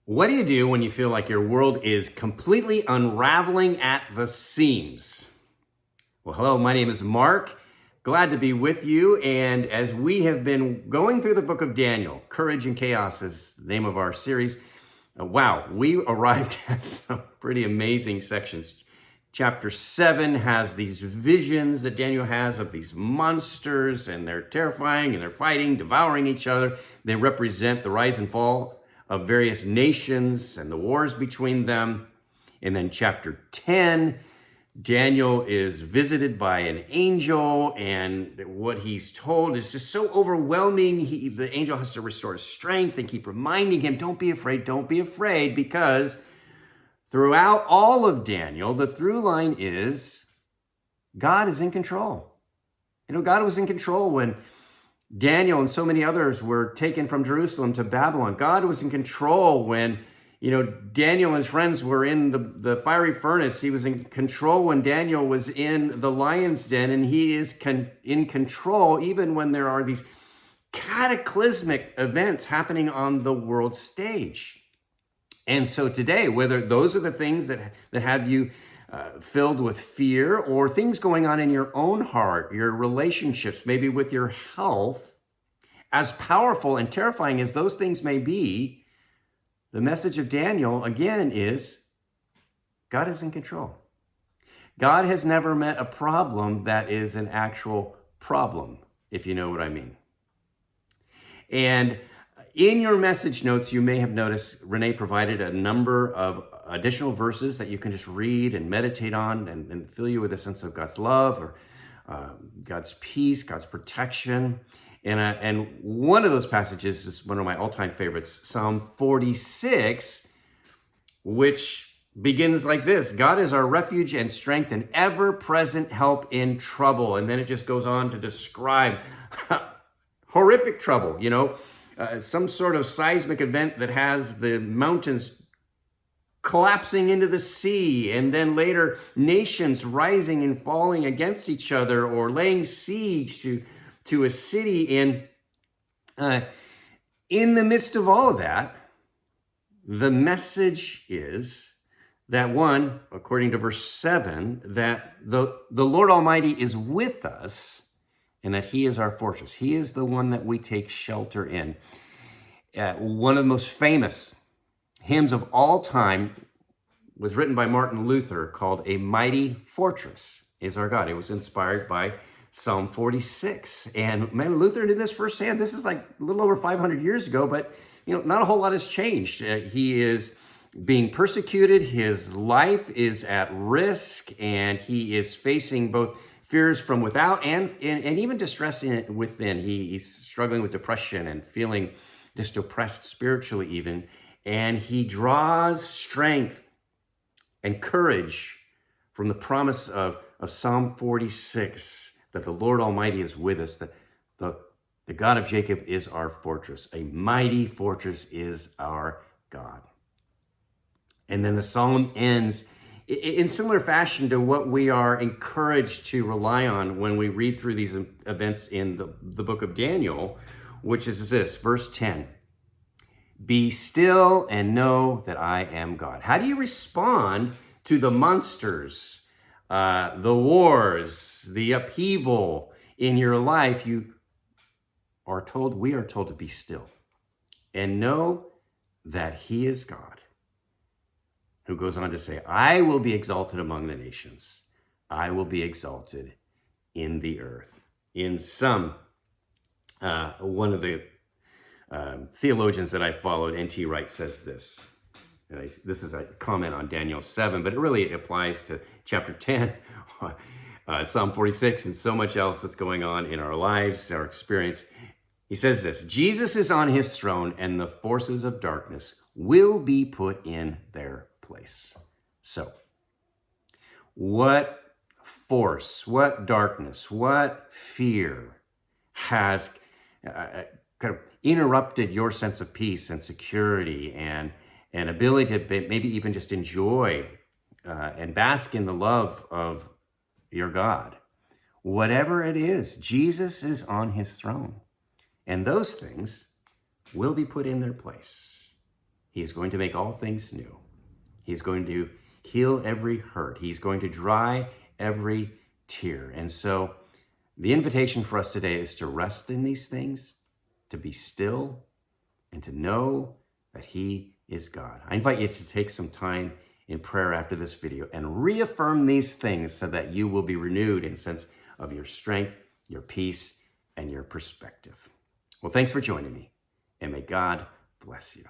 What do you do when you feel like your world is completely unraveling at the seams? Well, hello, my name is Mark. Glad to be with you. And as we have been going through the book of Daniel, Courage and Chaos is the name of our series. Wow, we arrived at some pretty amazing sections. Chapter 7 has these visions that Daniel has of these monsters, and they're terrifying, and they're fighting, devouring each other. They represent the rise and fall of various nations and the wars between them. And then chapter 10, Daniel is visited by an angel, and what he's told is just so overwhelming. The angel has to restore his strength and keep reminding him, don't be afraid, because throughout all of Daniel, the through line is God is in control. You know, God was in control when Daniel and so many others were taken from Jerusalem to Babylon. God was in control when, Daniel and his friends were in the fiery furnace. He was in control when Daniel was in the lion's den, and he is in control even when there are these cataclysmic events happening on the world stage. And so today, whether those are the things that have you filled with fear, or things going on in your own heart, your relationships, maybe with your health, as powerful and terrifying as those things may be, the message of Daniel, again, is God is in control. God has never met a problem that is an actual problem, if you know what I mean. And in your message notes, you may have noticed Renee provided a number of additional verses that you can just read and meditate on and fill you with a sense of God's love or God's peace, God's protection. And one of those passages is one of my all-time favorites, Psalm 46, which begins like this: God is our refuge and strength, and ever-present help in trouble. And then it just goes on to describe horrific trouble, some sort of seismic event that has the mountains collapsing into the sea, and then later nations rising and falling against each other or laying siege to a city. And in the midst of all of that, the message is that, one, according to verse 7, that the Lord Almighty is with us, and that he is our fortress. He is the one that we take shelter in. One of the most famous hymns of all time was written by Martin Luther, called "A Mighty Fortress Is Our God." It was inspired by Psalm 46. And man, Luther did this firsthand. This is like a little over 500 years ago, but not a whole lot has changed. He is being persecuted. His life is at risk, and he is facing both fears from without and even distress within. He's struggling with depression and feeling just oppressed spiritually even. And he draws strength and courage from the promise of Psalm 46, that the Lord Almighty is with us, that the God of Jacob is our fortress. A mighty fortress is our God. And then the psalm ends in similar fashion to what we are encouraged to rely on when we read through these events in the book of Daniel, which is this, verse 10. Be still and know that I am God. How do you respond to the monsters, the wars, the upheaval in your life? We are told to be still and know that he is God, who goes on to say, I will be exalted among the nations. I will be exalted in the earth. In some, one of the theologians that I followed, N.T. Wright, says this. This is a comment on Daniel 7, but it really applies to chapter 10, Psalm 46, and so much else that's going on in our lives, our experience. He says this: Jesus is on his throne, and the forces of darkness will be put in their place. So, what force, what darkness, what fear has kind of interrupted your sense of peace and security and ability to maybe even just enjoy and bask in the love of your God? Whatever it is, Jesus is on his throne, and those things will be put in their place. He is going to make all things new. He's going to heal every hurt. He's going to dry every tear. And so the invitation for us today is to rest in these things, to be still, and to know that He is God. I invite you to take some time in prayer after this video and reaffirm these things so that you will be renewed in sense of your strength, your peace, and your perspective. Well, thanks for joining me, and may God bless you.